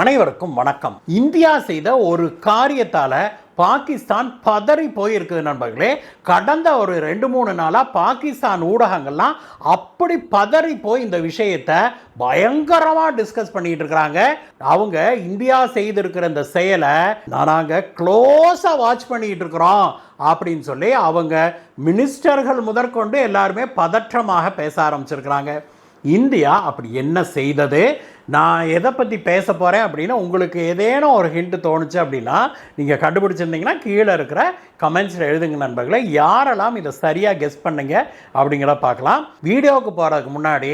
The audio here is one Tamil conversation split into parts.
அனைவருக்கும் வணக்கம். இந்தியா செய்த ஒரு காரியத்தால பாகிஸ்தான் பதறி போயிருக்குது நண்பர்களே. கடந்த ஒரு 2-3 நாளா பாகிஸ்தான் ஊடகங்கள்லாம் அப்படி பதறி போய் இந்த விஷயத்தை பயங்கரமா டிஸ்கஸ் பண்ணிட்டு இருக்கிறாங்க. அவங்க இந்தியா செய்திருக்கிற இந்த செயலை நாங்க க்ளோஸா வாட்ச் பண்ணிட்டு இருக்கிறோம் அப்படின்னு சொல்லி அவங்க மினிஸ்டர்கள் முதற்கொண்டு எல்லாருமே பதற்றமாக பேச ஆரம்பிச்சிருக்கிறாங்க. இந்தியா அப்படி என்ன செய்தது, நான் எதை பற்றி பேச போகிறேன் அப்படின்னு உங்களுக்கு ஏதேனும் ஒரு ஹிண்ட் தோணுச்சு அப்படின்னா நீங்கள் கண்டுபிடிச்சிருந்தீங்கன்னா கீழே இருக்கிற கமெண்ட்ஸில் எழுதுங்க நண்பர்களே. யாரெல்லாம் இதை சரியாக கெஸ் பண்ணுங்க அப்படிங்கிறத பார்க்கலாம். வீடியோவுக்கு போகிறதுக்கு முன்னாடி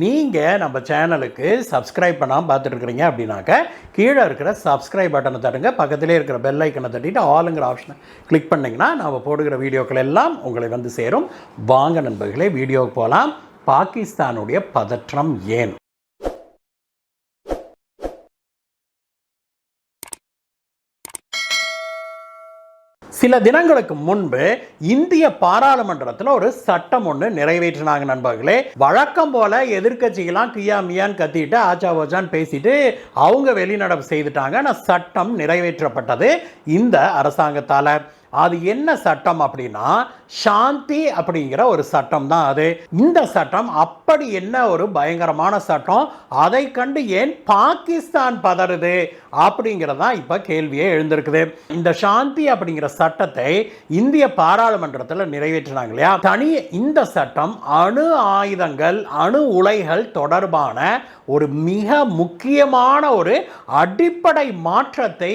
நீங்கள் நம்ம சேனலுக்கு சப்ஸ்கிரைப் பண்ணாமல் பார்த்துட்டு இருக்கிறீங்க அப்படின்னாக்க கீழே இருக்கிற சப்ஸ்கிரைப் பட்டனை தட்டுங்க. பக்கத்திலே இருக்கிற பெல் ஐக்கனை தட்டிட்டு ஆளுங்கிற ஆப்ஷனை கிளிக் பண்ணிங்கன்னா நம்ம போடுகிற வீடியோக்கள் எல்லாம் உங்களை வந்து சேரும். வாங்க நண்பர்களே, வீடியோவுக்கு போகலாம். பாகிஸ்தானுடைய பதற்றம் ஏன்? சில தினங்களுக்கு முன்பு இந்திய பாராளுமன்றத்தில் ஒரு சட்டம் ஒன்று நிறைவேற்றினாங்க நண்பர்களே. வழக்கம் போல எதிர்கட்சிகளாம் கியா மியான்னு கத்திட்டு ஆச்சா ஓச்சான்னு பேசிட்டு அவங்க வெளிநடப்பு செய்துட்டாங்க. ஆனால் சட்டம் நிறைவேற்றப்பட்டது இந்த அரசாங்கத்தால். அது என்ன சட்டம் அப்படின்னா சாந்தி அப்படிங்கிற ஒரு சட்டம் தான் அது. இந்த சட்டம் அப்படி என்ன ஒரு பயங்கரமான சட்டம், அதை கண்டு ஏன் பாகிஸ்தான் பதறுது அப்படிங்கிறதா இப்ப கேள்வியே எழுந்திருக்குது. இந்த சாந்தி அப்படிங்கிற சட்டத்தை இந்திய பாராளுமன்றத்தில் நிறைவேற்றினாங்க இல்லையா. இந்த சட்டம் அணு ஆயுதங்கள், அணு உலைகள் தொடர்பான ஒரு மிக முக்கியமான ஒரு அடிப்படை மாற்றத்தை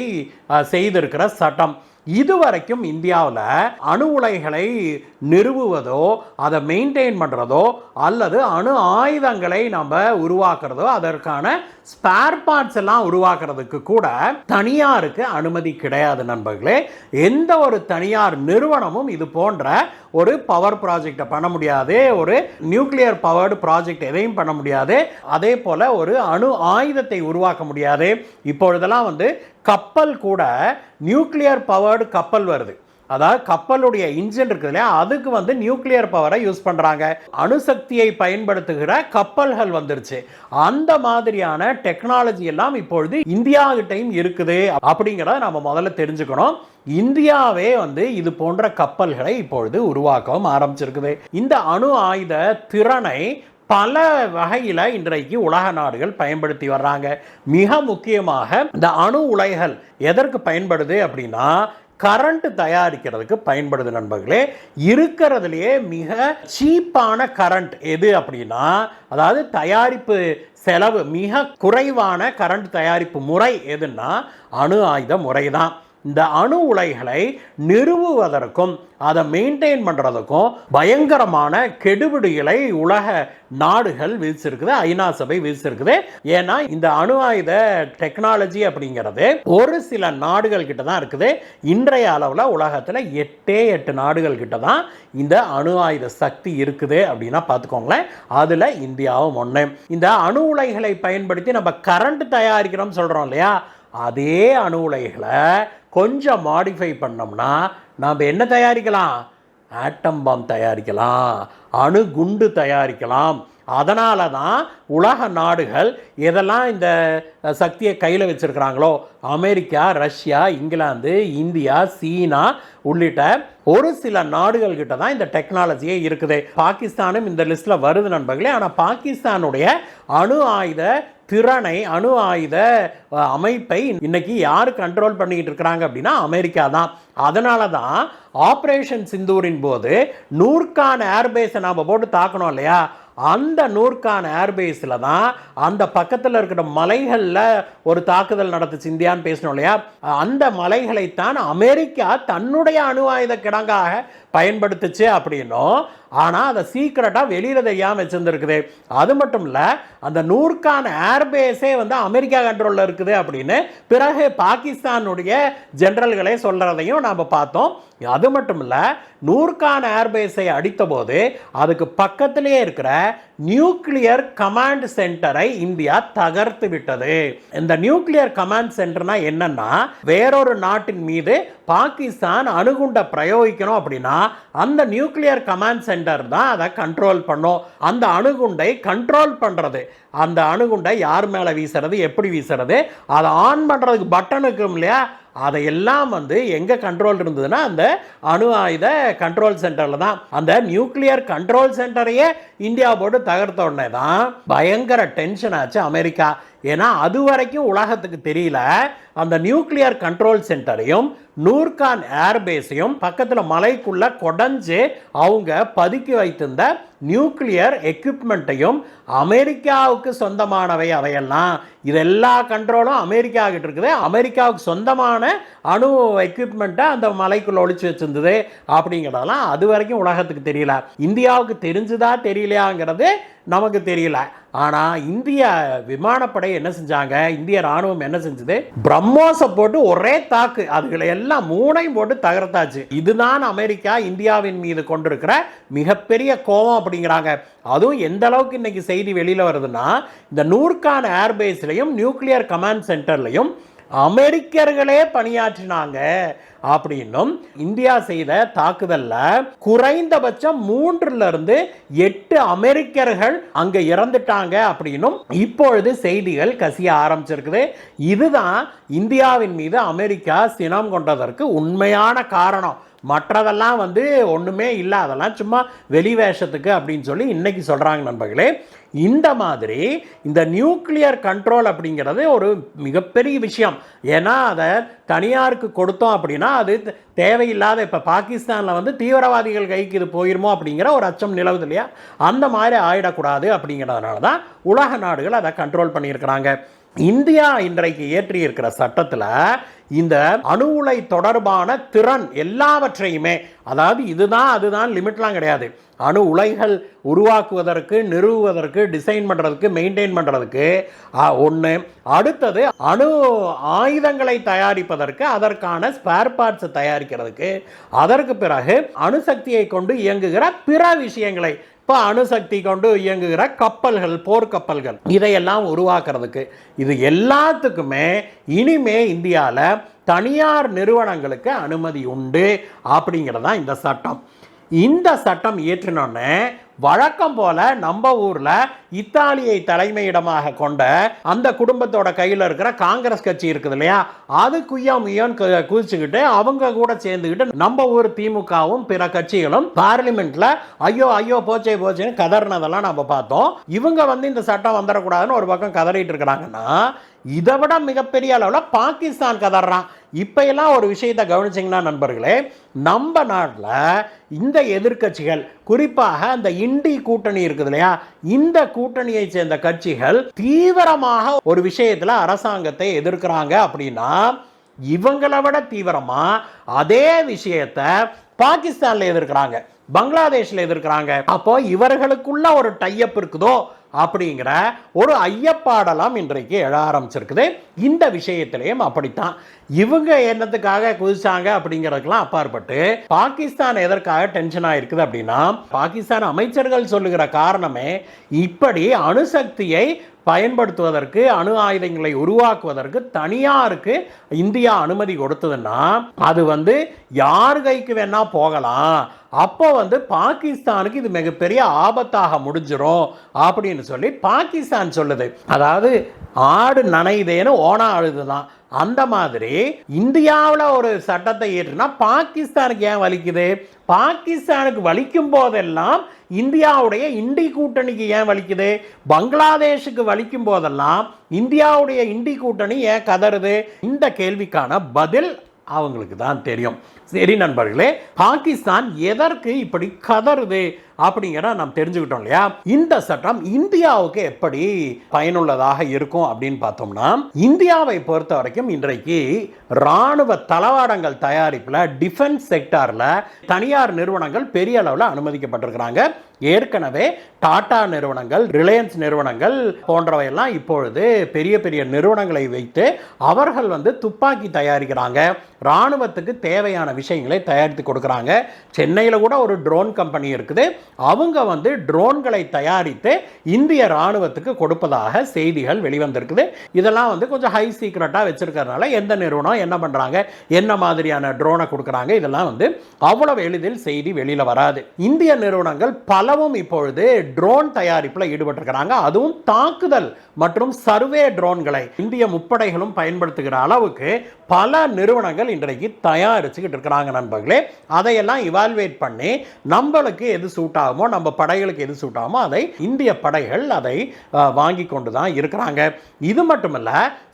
செய்திருக்கிற சட்டம். இதுவரைக்கும் இந்தியாவில் அணு உலைகளை நிறுவுவதோ அதை மெயின்டைன் பண்ணுறதோ அல்லது அணு ஆயுதங்களை நம்ம உருவாக்குறதோ அதற்கான ஸ்பேர் பார்ட்ஸ் எல்லாம் உருவாக்குறதுக்கு கூட தனியாருக்கு அனுமதி கிடையாது நண்பர்களே. எந்த ஒரு தனியார் நிறுவனமும் இது போன்ற ஒரு பவர் ப்ராஜெக்டை பண்ண முடியாது, ஒரு நியூக்ளியர் பவர்டு ப்ராஜெக்ட் எதையும் பண்ண முடியாது, அதே போல ஒரு அணு ஆயுதத்தை உருவாக்க முடியாது. இப்பொழுதெல்லாம் கப்பல் கூட நியூக்ளியர் பவர்டு கப்பல் வருது. அதாவது கப்பலுடைய இன்ஜின் இருக்குது இல்லையா, அதுக்கு நியூக்ளியர் பவரை யூஸ் பண்றாங்க. அணுசக்தியை பயன்படுத்துகிற கப்பல்கள் வந்துருச்சு. அந்த மாதிரியான டெக்னாலஜி எல்லாம் இப்பொழுது இந்தியா கிட்டையும் இருக்குது அப்படிங்கிறத நம்ம முதல்ல தெரிஞ்சுக்கணும். இந்தியாவே இது போன்ற கப்பல்களை இப்பொழுது உருவாக்கவும் ஆரம்பிச்சிருக்குது. இந்த அணு ஆயுத திறனை பல வகையில் இன்றைக்கு உலக நாடுகள் பயன்படுத்தி வர்றாங்க. மிக முக்கியமாக இந்த அணு உலைகள் எதற்கு பயன்படுது அப்படின்னா கரண்ட் தயாரிக்கிறதுக்கு பயன்படுது நண்பர்களே. இருக்கிறதுலேயே மிக சீப்பான கரண்ட் எது அப்படின்னா, அதாவது தயாரிப்பு செலவு மிக குறைவான கரண்ட் தயாரிப்பு முறை எதுன்னா அணு ஆயுத முறை தான். இந்த அணு உலைகளை நிறுவுவதற்கும் அதை மெயின்டைன் பண்ணுறதுக்கும் பயங்கரமான கெடுபிடிகளை உலக நாடுகள் விதிச்சிருக்குது, ஐநா சபை விதிச்சிருக்குது. ஏன்னா இந்த அணு ஆயுத டெக்னாலஜி அப்படிங்கிறது ஒரு சில நாடுகள் கிட்ட தான் இருக்குது. இன்றைய அளவில் உலகத்தில் 8 நாடுகள் கிட்ட தான் இந்த அணு ஆயுத சக்தி இருக்குது அப்படின்னா பார்த்துக்கோங்களேன். அதில் இந்தியாவும் ஒன்று. இந்த அணு உலைகளை பயன்படுத்தி நம்ம கரண்ட் தயாரிக்கிறோம் சொல்கிறோம் இல்லையா, அதே அணு உலைகளை கொஞ்சம் மாடிஃபை பண்ணோம்னா நாம் என்ன தயாரிக்கலாம்? ஆட்டம் பாம் தயாரிக்கலாம், அணு குண்டு தயாரிக்கலாம். அதனால தான் உலக நாடுகள் எதெல்லாம் இந்த சக்தியை கையில் வச்சிருக்கிறாங்களோ, அமெரிக்கா, ரஷ்யா, இங்கிலாந்து, இந்தியா, சீனா உள்ளிட்ட ஒரு சில நாடுகள் கிட்ட தான் இந்த டெக்னாலஜியே இருக்குது. பாகிஸ்தானும் இந்த லிஸ்ட்ல வருது நண்பர்களே. ஆனால் பாகிஸ்தானுடைய அணு ஆயுத திறனை, அணு ஆயுத அமைப்பை இன்னைக்கு யாரு கண்ட்ரோல் பண்ணிக்கிட்டு இருக்கிறாங்க அப்படின்னா அமெரிக்கா தான். அதனால தான் ஆபரேஷன் சிந்தூரின் போது நூர்கான் ஏர்பேஸை நாம் போட்டு தாக்கணும் இல்லையா, அந்த நூர்கான் ஏர்பேஸில் தான் அந்த பக்கத்தில் இருக்கிற மலைகளில் ஒரு தாக்குதல் நடத்துச்சு இந்தியான்னு பேசணும் இல்லையா, அந்த மலைகளைத்தான் அமெரிக்கா தன்னுடைய அணு ஆயுத கிடங்காக பயன்படுத்துச்சு அப்படின்னும், ஆனால் அதை சீக்கிரட்டாக வெளியில் தெரியாமல் வச்சுருந்துருக்குது. அது மட்டும் இல்லை, அந்த நூர்கான் ஏர்பேஸே அமெரிக்கா கண்ட்ரோலில் இருக்குது அப்படின்னு பிறகு பாகிஸ்தானுடைய ஜெனரல்களே சொல்கிறதையும் நாம் பார்த்தோம். அது மட்டும் இல்லை, நூர்கான் ஏர்பேஸை அடித்த போது அதுக்கு பக்கத்திலே இருக்கிற நியூக்ளியர் கமாண்ட் சென்டரை இந்தியா தகர்த்து விட்டது. இந்த நியூக்ளியர் கமாண்ட் சென்டர்னா என்னன்னா, வேறொரு நாட்டின் மீது பாகிஸ்தான் அணுகுண்ட பிரயோகிக்கணும் அப்படின்னா அந்த நியூக்ளியர் கமாண்ட் சென்டர் தான் அதை கண்ட்ரோல் பண்ணும். அந்த அணுகுண்டை கண்ட்ரோல் பண்றது, அந்த அணுகுண்டை யார் மேல வீசுறது, எப்படி வீசுறது, அதை ஆன் பண்றதுக்கு பட்டன் இருக்கும் இல்லையா, அதையெல்லாம் எங்க கண்ட்ரோல் இருந்ததுன்னா அந்த அணு ஆயுத கண்ட்ரோல் சென்டர்ல தான். அந்த நியூக்ளியர் கண்ட்ரோல் சென்டரையே இந்தியா போட்டு தகர்த்த உடனே தான் பயங்கர டென்ஷன் ஆச்சு அமெரிக்கா. ஏன்னா அது வரைக்கும் உலகத்துக்கு தெரியல அந்த நியூக்ளியர் கண்ட்ரோல் சென்டரையும் நூர்கான் ஏர்பேஸையும் பக்கத்தில் மலைக்குள்ள கொடைஞ்சு அவங்க பதுக்கி வைத்திருந்த நியூக்ளியர் எக்யூப்மெண்ட்டையும் அமெரிக்காவுக்கு சொந்தமானவை அவையெல்லாம். இது எல்லா கண்ட்ரோலும் அமெரிக்கா கிட்ட இருக்குது. அமெரிக்காவுக்கு சொந்தமான அணு எக்யூப்மெண்ட்டை அந்த மலைக்குள்ள ஒளிச்சு வச்சிருந்தது அப்படிங்கிறதெல்லாம் அது வரைக்கும் உலகத்துக்கு தெரியல. இந்தியாவுக்கு தெரிஞ்சுதா தெரியலையாங்கிறது நமக்கு தெரியல. ஆனா இந்திய விமானப்படை என்ன செஞ்சாங்க, இந்திய ராணுவம் என்ன செஞ்சது, பிரம்மோஸை போட்டு ஒரே தாக்கு, அதுகளை எல்லாம் மூணையும் போட்டு தகர்த்தாச்சு. இதுதான் அமெரிக்கா இந்தியாவின் மீது கொண்டிருக்கிற மிகப்பெரிய கோபம் அப்படிங்கிறாங்க. அதுவும் எந்த அளவுக்கு இன்னைக்கு செய்தி வெளியில வருதுன்னா, இந்த நூர்கான் ஏர்பேஸ்லையும் நியூக்ளியர் கமாண்ட் சென்டர்லையும் அமெரிக்கர்களே பணியாற்றினாங்க அப்படின்னும், இந்தியா செய்த தாக்குதல்ல குறைந்தபட்சம் 3-8 அமெரிக்கர்கள் அங்க இறந்துட்டாங்க அப்படின்னும் இப்பொழுது செய்திகள் கசிய ஆரம்பிச்சிருக்குது. இதுதான் இந்தியாவின் மீது அமெரிக்கா சினம் கொண்டதற்கு உண்மையான காரணம். மற்றதெல்லாம் ஒண்ணுமே இல்லை, அதெல்லாம் சும்மா வெளிவேஷத்துக்கு அப்படின்னு சொல்லி இன்னைக்கு சொல்றாங்க நண்பர்களே. இந்த மாதிரி இந்த நியூக்ளியர் கண்ட்ரோல் அப்படிங்கிறது ஒரு மிகப்பெரிய விஷயம். ஏன்னா அதை தனியாருக்கு கொடுத்தோம் அப்படின்னா அது தேவையில்லாத, இப்போ பாகிஸ்தானில் தீவிரவாதிகள் கைக்கு இது போயிருமோ அப்படிங்கிற ஒரு அச்சம் நிலவுது இல்லையா, அந்த மாதிரி ஆயிடக்கூடாது அப்படிங்கிறதுனால தான் உலக நாடுகள் அதை கண்ட்ரோல் பண்ணியிருக்கிறாங்க. இந்தியா இன்றைக்கு ஏற்றி இருக்கிற சட்டத்தில் இந்த அணு உலை தொடர்பான திறன் எல்லாவற்றையுமே, அதாவது இதுதான் அதுதான் லிமிட்லாம் கிடையாது, அணு உலைகள் உருவாக்குவதற்கு, நிறுவுவதற்கு, டிசைன் பண்ணுறதுக்கு, மெயின்டைன் பண்ணுறதுக்கு ஒன்று. அடுத்தது அணு ஆயுதங்களை தயாரிப்பதற்கு, அதற்கான ஸ்பேர் பார்ட்ஸ் தயாரிக்கிறதுக்கு, அதற்கு பிறகு அணுசக்தியை கொண்டு இயங்குகிற பிற விஷயங்களை, இப்போ அணுசக்தி கொண்டு இயங்குகிற கப்பல்கள், போர்க்கப்பல்கள், இதையெல்லாம் உருவாக்குறதுக்கு, இது எல்லாத்துக்குமே இனிமே இந்தியாவில் தனியார் நிறுவனங்களுக்கு அனுமதி உண்டு அப்படிங்கிறது தான் இந்த சட்டம். இந்த சட்டம் இயற்றினோடனே வழக்கம் போல நம்ம ஊர்ல இத்தாலியை தலைமையிடமாக கொண்ட அந்த குடும்பத்தோட கையில் இருக்கிற காங்கிரஸ் கட்சி இருக்குது இல்லையா, அது குய்யாமுய்யான் குதிச்சுக்கிட்டு அவங்க கூட சேர்ந்துக்கிட்டு நம்ம ஊர் திமுகவும் பிற கட்சிகளும் பார்லிமெண்ட்ல ஐயோ ஐயோ போச்சே போச்சேன்னு கதறினதெல்லாம் நம்ம பார்த்தோம். இவங்க இந்த சட்டம் வந்துடக்கூடாதுன்னு ஒரு பக்கம் கதறிட்டு இருக்கிறாங்கன்னா, இதை விட மிகப்பெரிய அளவில் பாகிஸ்தான் கதறான். இப்ப எல்லாம் ஒரு விஷயத்தை கவனிச்சிங்கன்னா நண்பர்களே, நம்ம நாட்டில் இந்த எதிர்கட்சிகள், குறிப்பாக அந்த இண்டி கூட்டணி இருக்குது இல்லையா, இந்த கூட்டணியை சேர்ந்த கட்சிகள் தீவிரமாக ஒரு விஷயத்தில் அரசாங்கத்தை எதிர்க்கிறாங்க அப்படின்னா, இவங்களை விட தீவிரமா அதே விஷயத்தை பாகிஸ்தான்ல எதிர்க்கிறாங்க, பங்களாதேஷ்ல எதிர்க்கிறாங்க. அப்போ இவர்களுக்குள்ள ஒரு டைப் இருக்குதோ அப்படிங்கிற ஒரு ஐயப்பாடலாம் இன்றைக்கு எழ ஆரம்பிச்சிருக்குது. இந்த விஷயத்திலையும் அப்படித்தான். இவங்க என்னத்துக்காக குதிச்சாங்க அப்படிங்கிறதுக்கெல்லாம் அப்பாற்பட்டு பாகிஸ்தான் எதற்காக டென்ஷன் ஆயிருக்குது அப்படின்னா, பாகிஸ்தான் அமைச்சர்கள் சொல்லுகிற காரணமே இப்படி அணுசக்தியை பயன்படுத்துவதற்கு, அணு ஆயுதங்களை உருவாக்குவதற்கு தனியாருக்கு இந்தியா அனுமதி கொடுத்ததுன்னா அது யார் கைக்கு வேணா போகலாம், அப்போ பாகிஸ்தானுக்கு இது மிகப்பெரிய ஆபத்தாக முடிஞ்சிடும் அப்படின்னு சொல்லி பாகிஸ்தான் சொல்லுது. அதாவது ஆடு நனைதேன்னு ஓனா அழுதுதான். அந்த மாதிரி இந்தியாவில் ஒரு சட்டத்தை ஏற்றுனா பாகிஸ்தானுக்கு ஏன் வலிக்குது? பாகிஸ்தானுக்கு வலிக்கும் போதெல்லாம் இந்தியாவுடைய இண்டி கூட்டணிக்கு ஏன் வலிக்குது? பங்களாதேஷுக்கு வலிக்கும் போதெல்லாம் இந்தியாவுடைய இண்டி கூட்டணி ஏன் கதறுது? இந்த கேள்விக்கான பதில் அவங்களுக்கு தான் தெரியும். சரி நண்பர்களே, பாகிஸ்தான் எதற்கு இப்படி கதறுது அப்படிங்கிற நாம் தெரிஞ்சுக்கிட்டோம் இல்லையா. இந்த சட்டம் இந்தியாவுக்கு எப்படி பயனுள்ளதாக இருக்கும் அப்படின்னு பார்த்தோம்னா, இந்தியாவை பொறுத்த வரைக்கும் இன்றைக்கு ராணுவ தளவாடங்கள் தயாரிப்புல, டிஃபென்ஸ் செக்டார்ல தனியார் நிறுவனங்கள் பெரிய அளவில் அனுமதிக்கப்பட்டிருக்கிறாங்க. ஏற்கனவே டாடா நிறுவனங்கள், ரிலையன்ஸ் நிறுவனங்கள் போன்றவையெல்லாம் இப்பொழுது பெரிய பெரிய நிறுவனங்களை வைத்து அவர்கள் துப்பாக்கி தயாரிக்கிறாங்க. ராணுவத்துக்கு தேவையான விஷயங்களை தயாரித்து கொடுக்குறாங்க. சென்னையில் கூட ஒரு ட்ரோன் கம்பெனி இருக்குது. அவங்க வந்து ட்ரோன்களை தயாரித்து இந்திய ராணுவத்துக்கு கொடுப்பதாக செய்திகள் வெளிவந்திருக்குது. இதெல்லாம் வந்து கொஞ்சம் ஹை சீக்ரெட்டாக வச்சிருக்கிறதுனால எந்த நிறுவனம் என்ன பண்ணுறாங்க, என்ன மாதிரியான ட்ரோனை கொடுக்குறாங்க, இதெல்லாம் வந்து அவ்வளவு எளிதில் செய்தி வெளியில் வராது. இந்திய நிறுவனங்கள் பலவும் இப்பொழுது ட்ரோன் தயாரிப்பில் ஈடுபட்டிருக்கிறாங்க. அதுவும் தாக்குதல் மற்றும் சர்வே ட்ரோன்களை இந்திய முப்படைகளும் பயன்படுத்துகிற அளவுக்கு பல நிறுவனங்கள் இன்றைக்கு தயாரிச்சுக்கிட்டு இருக்கிறாங்க நண்பர்களே. அதையெல்லாம் இவால்வேட் பண்ணி நம்மளுக்கு எது சூட் ஆகுமோ, நம்ம படைகளுக்கு எது சூட் ஆகுமோ அதை இந்திய படைகள் அதை வாங்கி கொண்டு தான் இருக்கிறாங்க. இது மட்டுமல்ல,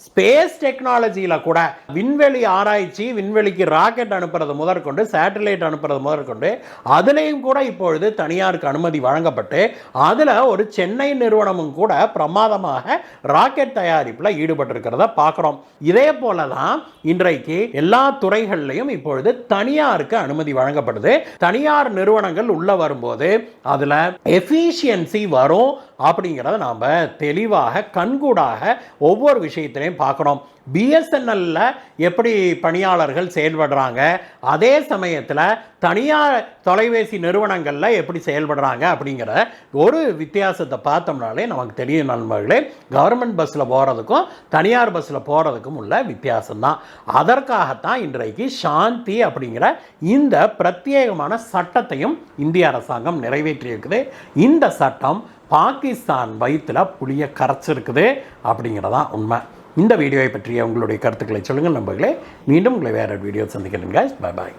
ஸ்பேஸ் டெக்னாலஜியில் கூட விண்வெளி ஆராய்ச்சி, விண்வெளிக்கு ராக்கெட் அனுப்புறது முதற்கொண்டு, சேட்டலைட் அனுப்புறது முதற்கொண்டு அதுலேயும் கூட இப்பொழுது தனியாருக்கு அனுமதி வழங்கப்பட்டு அதில் ஒரு சென்னை நிறுவனமும் கூட பிரமாதமாக ராக்கெட் தயாரிப்பில் ஈடுபட்டிருக்கிறத பார்க்குறோம். இதே போல தான் இன்றைக்கு எல்லா துறைகளிலையும் இப்பொழுது தனியாருக்கு அனுமதி வழங்கப்படுது. தனியார் நிறுவனங்கள் உள்ள வரும்போது அதில் எஃபிஷியன்சி வரும் அப்படிங்கிறத நாம் தெளிவாக கண்கூடாக ஒவ்வொரு விஷயத்திலையும் பார்க்குறோம். பிஎஸ்என்எல்ல எப்படி பணியாளர்கள் செயல்படுறாங்க, அதே சமயத்தில் தனியார் தொலைபேசி நிறுவனங்களில் எப்படி செயல்படுறாங்க அப்படிங்கிற ஒரு வித்தியாசத்தை பார்த்தோம்னாலே நமக்கு தெரியும் நண்பர்களே. கவர்மெண்ட் பஸ்ஸில் போகிறதுக்கும் தனியார் பஸ்ஸில் போகிறதுக்கும் உள்ள வித்தியாசம்தான். அதற்காகத்தான் இன்றைக்கு சாந்தி அப்படிங்கிற இந்த பிரத்யேகமான சட்டத்தையும் இந்திய அரசாங்கம் நிறைவேற்றியிருக்குது. இந்த சட்டம் பாகிஸ்தான் வயிற்றுல புளிய கரைச்சிருக்குது அப்படிங்கிறதான் உண்மை. இந்த வீடியோவை பற்றிய உங்களுடைய கருத்துக்களை சொல்லுங்கள் நண்பர்களே. மீண்டும் உங்களை வேறு வீடியோ சந்திக்கிறேன். Bye bye.